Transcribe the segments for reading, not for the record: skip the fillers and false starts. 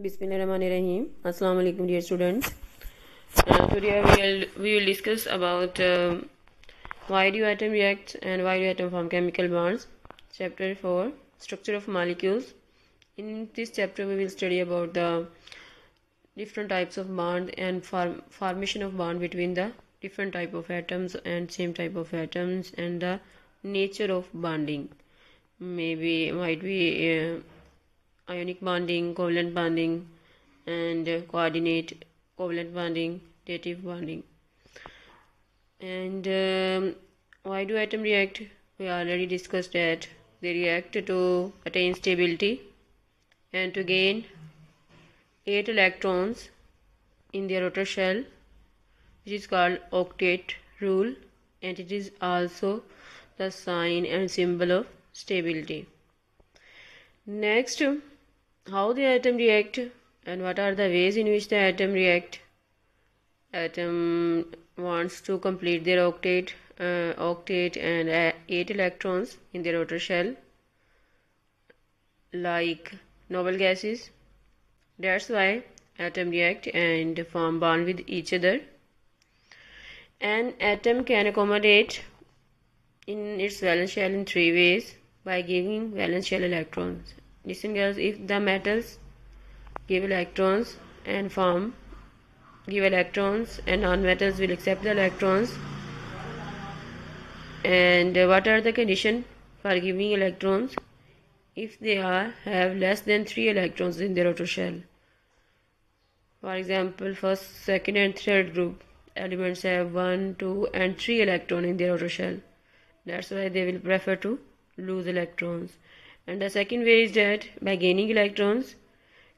Bismillahirrahmanirrahim. Assalamu alaikum, dear students. Today we will discuss about why do atom react and why do atom form chemical bonds. Chapter 4, Structure of Molecules. In this chapter we will study about the different types of bond and formation of bond between the different type of atoms and same type of atoms, and the nature of bonding. Might be ionic bonding, covalent bonding, and coordinate covalent bonding, dative bonding. And why do atoms react? We already discussed that they react to attain stability and to gain 8 electrons in their outer shell, which is called octet rule, and it is also the sign and symbol of stability. Next, how the atom react and what are the ways in which the atom react. Atom wants to complete their octet and 8 electrons in their outer shell, like noble gases. That's why atom react and form bond with each other. An atom can accommodate in its valence shell in 3 ways by giving valence shell electrons. Listen girls, if the metals give electrons and give electrons, and non-metals will accept the electrons. And what are the conditions for giving electrons? If they have less than 3 electrons in their outer shell. For example, first, second and third group elements have 1, 2 and 3 electrons in their outer shell. That's why they will prefer to lose electrons. And the second way is that by gaining electrons,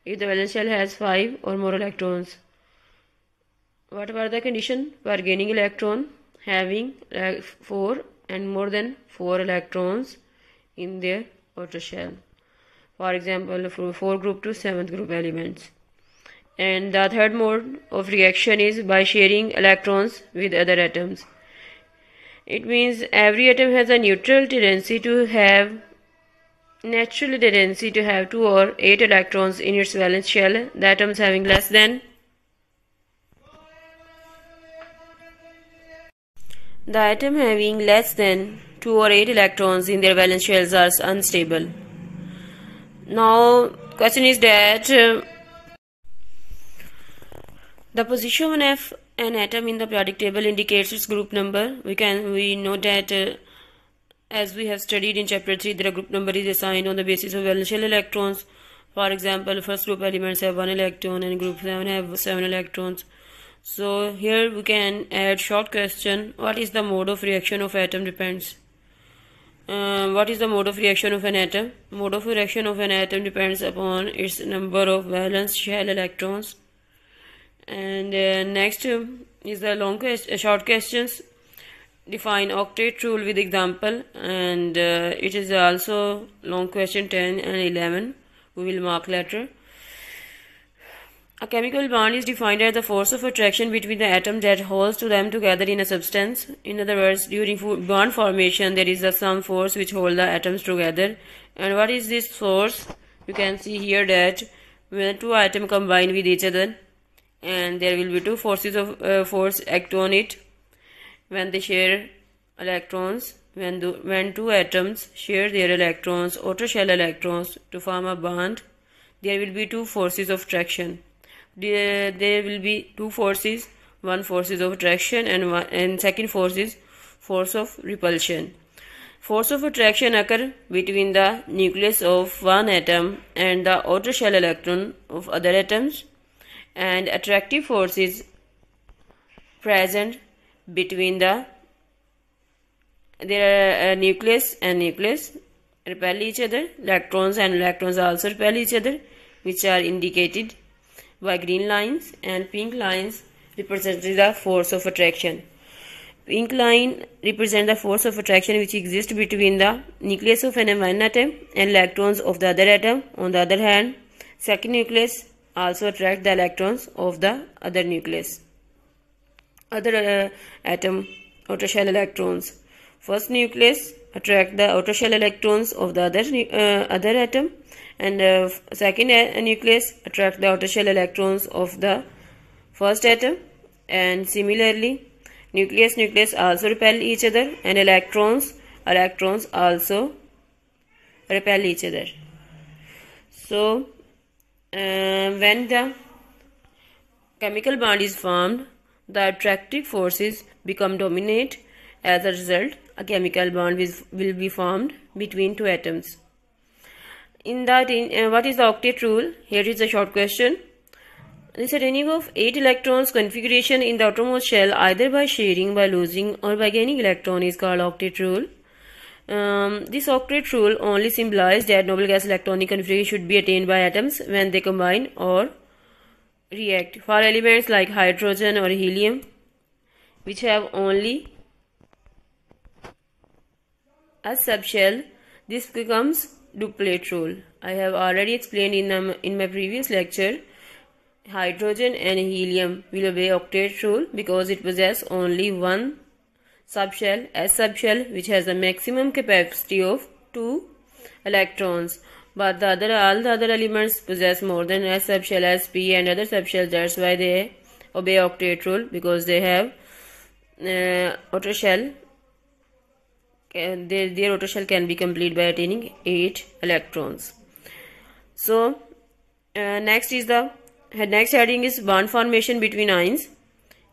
if the valence shell has 5 or more electrons. What were the conditions for gaining electron? Having 4 and more than 4 electrons in their outer shell. For example, from 4 group to 7th group elements. And the third mode of reaction is by sharing electrons with other atoms. It means every atom has a natural tendency to have 2 or 8 electrons in its valence shell. The atoms having less than 2 or 8 electrons in their valence shells are unstable. Now, question is that the position of an atom in the periodic table indicates its group number. We know that as we have studied in chapter 3, the group number is assigned on the basis of valence shell electrons. For example, first group elements have 1 electron and group 7 have 7 electrons. So here we can add short question: what is the mode of reaction of atom depends. What is the mode of reaction of an atom? Mode of reaction of an atom depends upon its number of valence shell electrons. And next is the short questions. Define octet rule with example, and it is also long question 10 and 11. We will mark later. A chemical bond is defined as the force of attraction between the atoms that holds to them together in a substance. In other words, during bond formation, there is some force which holds the atoms together. And what is this force? You can see here that when 2 atoms combine with each other, and there will be 2 forces of force act on it when they share electrons. When 2 atoms share their electrons, outer shell electrons, to form a bond, there will be 2 forces of attraction. There will be 2 forces. One force is of attraction and second force is force of repulsion. Force of attraction occur between the nucleus of one atom and the outer shell electron of other atoms, and attractive force is present between their nucleus and nucleus repel each other. Electrons and electrons also repel each other, which are indicated by green lines, and pink lines represent the force of attraction. Pink line represents the force of attraction which exists between the nucleus of one atom and electrons of the other atom. On the other hand, second nucleus also attract the electrons of the other nucleus, other atom outer shell electrons. First nucleus attract the outer shell electrons of the other atom, and second nucleus attract the outer shell electrons of the first atom. And similarly, nucleus also repel each other, and electrons also repel each other. So when the chemical bond is formed, the attractive forces become dominant. As a result, a chemical bond will be formed between two atoms. In that, what is the octet rule? Here is a short question. This retaining of 8 electrons configuration in the outermost shell, either by sharing, by losing, or by gaining electron, is called octet rule. This octet rule only symbolizes that noble gas electronic configuration should be attained by atoms when they combine or react. For elements like hydrogen or helium, which have only a subshell, this becomes duplet rule. I have already explained in my previous lecture. Hydrogen and helium will obey octet rule because it possesses only one subshell, S subshell, which has a maximum capacity of 2 electrons. But all the other elements possess more than S subshell, Sp and other subshells. That's why they obey octet rule, because they have outer shell. Their outer shell can be complete by attaining 8 electrons. So next heading is bond formation between ions.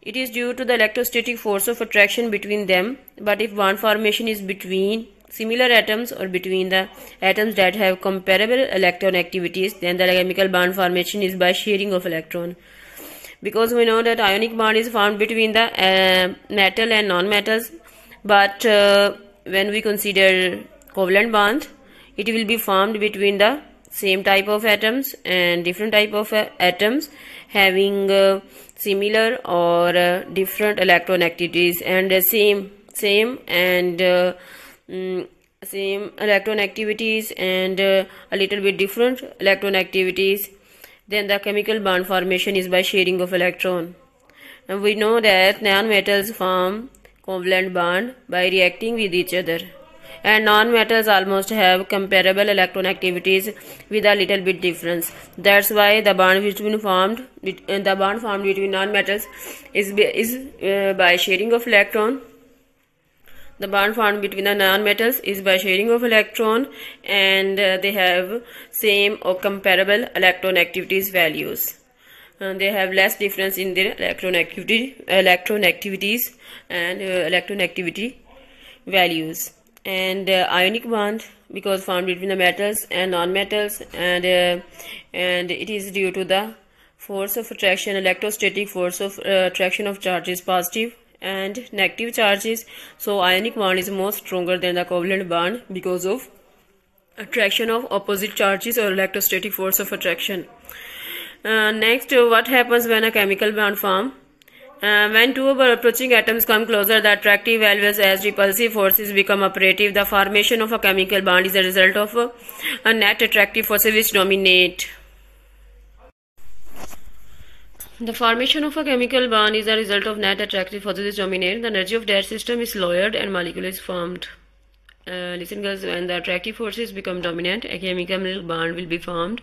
It is due to the electrostatic force of attraction between them. But if bond formation is between similar atoms or between the atoms that have comparable electron activities, then the chemical bond formation is by sharing of electron. Because we know that ionic bond is formed between the metal and non-metals, but when we consider covalent bond, it will be formed between the same type of atoms and different type of atoms having similar or different electron activities, and same electron activities and a little bit different electron activities. Then the chemical bond formation is by sharing of electron. And we know that non-metals form covalent bond by reacting with each other, and non-metals almost have comparable electron activities with a little bit difference. That's why the bond formed between non-metals is by sharing of electron. The bond formed between the non-metals is by sharing of electron, and they have same or comparable electron activities values. They have less difference in their electron activities and electron activity values. And ionic bond, because formed between the metals and non-metals, and it is due to the force of attraction, electrostatic force of attraction of charges, positive and negative charges. So ionic bond is more stronger than the covalent bond because of attraction of opposite charges or electrostatic force of attraction. Next, what happens when a chemical bond forms? When two approaching atoms come closer, the attractive values as repulsive forces become operative. The formation of a chemical bond is a result of a net attractive forces which dominate. The formation of a chemical bond is a result of net attractive forces which dominate. The energy of that system is lowered and molecule is formed. Listen guys, when the attractive forces become dominant, a chemical bond will be formed,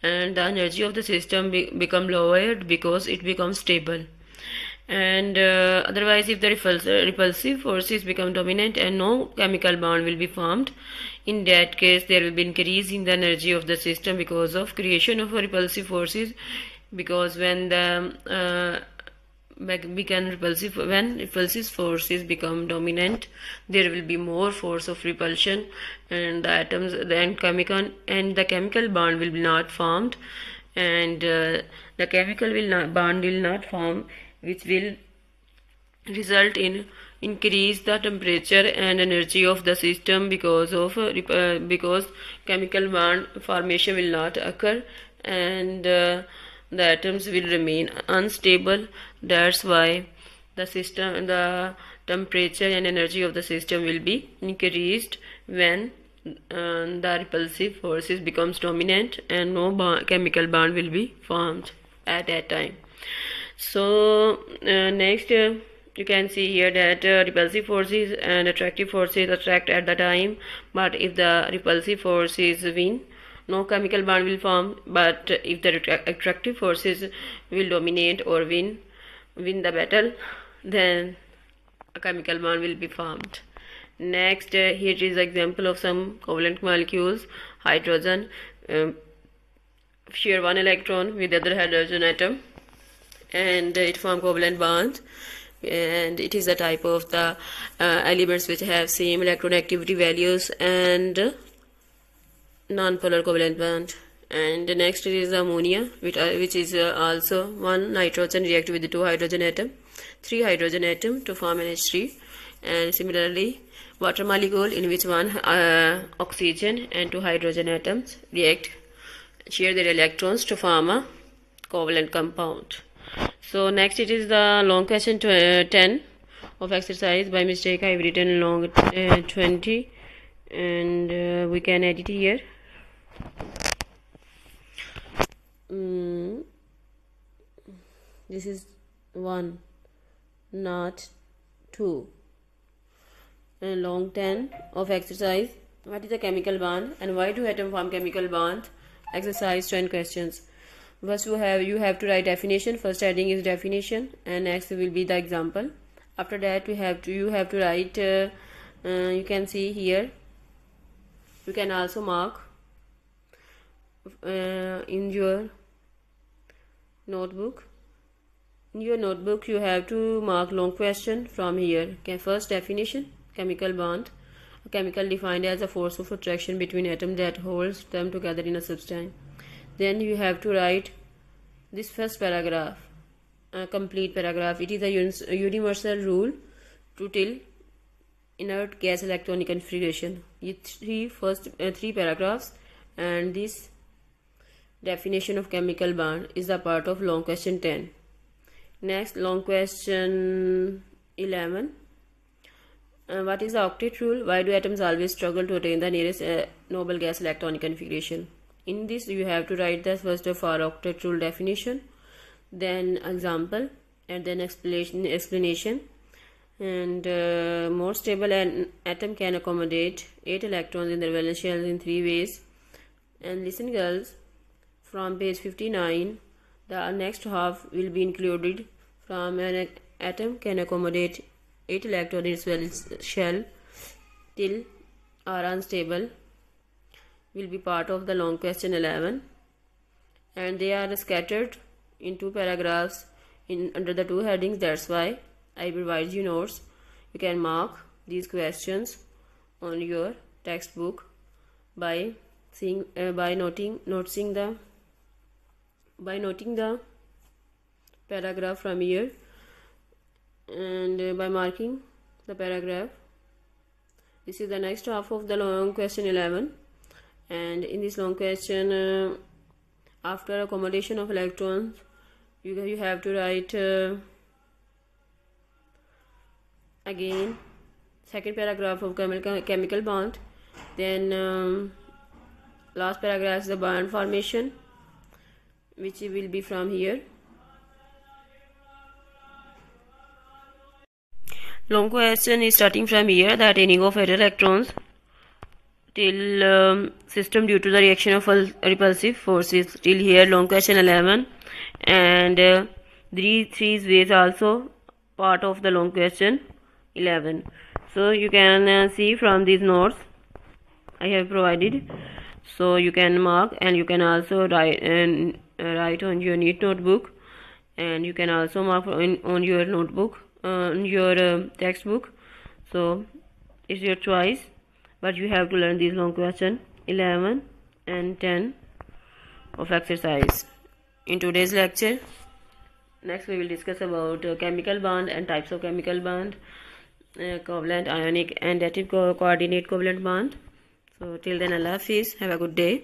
and the energy of the system become lowered because it becomes stable. And otherwise, if the repulsive forces become dominant and no chemical bond will be formed, in that case there will be increase in the energy of the system because of creation of repulsive forces. Because when repulsive forces become dominant, there will be more force of repulsion, and the atoms, the chemical bond will be not formed, and the chemical bond will not form, which will result in increase the temperature and energy of the system because chemical bond formation will not occur, and the atoms will remain unstable. That's why the temperature and energy of the system will be increased when the repulsive forces becomes dominant and no chemical bond will be formed at that time. So next, you can see here that repulsive forces and attractive forces attract at the time, but if the repulsive forces win, no chemical bond will form, but if the attractive forces will dominate or win the battle, then a chemical bond will be formed. Next, here is an example of some covalent molecules. Hydrogen share one electron with the other hydrogen atom, and it form covalent bonds, and it is a type of the elements which have same electronegatividity values and non-polar covalent bond. And the next is ammonia, which is also one nitrogen react with the two hydrogen atom, three hydrogen atom to form NH3. And similarly, water molecule in which one oxygen and two hydrogen atoms react, share their electrons to form a covalent compound. So next it is the long question 10 of exercise. By mistake I have written long 20, and we can edit here. This is 1, not 2. And long 10 of exercise. What is a chemical bond and why do atoms form chemical bonds? Exercise 10 questions. First you have to write definition. First heading is definition, and next will be the example. After that you have to write you can see here, you can also mark in your notebook. In your notebook you have to mark long question from here. Okay, first definition, chemical bond. A chemical defined as a force of attraction between atoms that holds them together in a substance. Then you have to write this first paragraph, a complete paragraph. It is a universal rule to tell inert gas electronic configuration. Three paragraphs, and this definition of chemical bond is the part of long question 10. Next, long question 11. What is the octet rule? Why do atoms always struggle to attain the nearest noble gas electronic configuration? In this you have to write the first of our octet rule definition, then example, and then explanation. And more stable an atom can accommodate 8 electrons in their valence shells in 3 ways. And listen girls, from page 59 the next half will be included. From an atom can accommodate 8 electrons in its valence shell till are unstable will be part of the long question 11, and they are scattered in 2 paragraphs under the 2 headings. That's why I provide you notes. You can mark these questions on your textbook by noting the paragraph from here, and by marking the paragraph. This is the next half of the long question 11, and in this long question after accommodation of electrons you have to write again second paragraph of chemical bond. Then last paragraph is the bond formation, which will be from here. Long question is starting from here, the attaining of 8 electrons till system due to the reaction of repulsive forces till here long question 11, and these ways also part of the long question 11. So you can see from these notes I have provided, so you can mark, and you can also write on your neat notebook, and you can also mark on your notebook, on your textbook. So it's your choice, but you have to learn these long question 11 and 10 of exercise in today's lecture. Next we will discuss about chemical bond and types of chemical bond, covalent, ionic and additive coordinate covalent bond. So till then, Allah Hafiz, have a good day.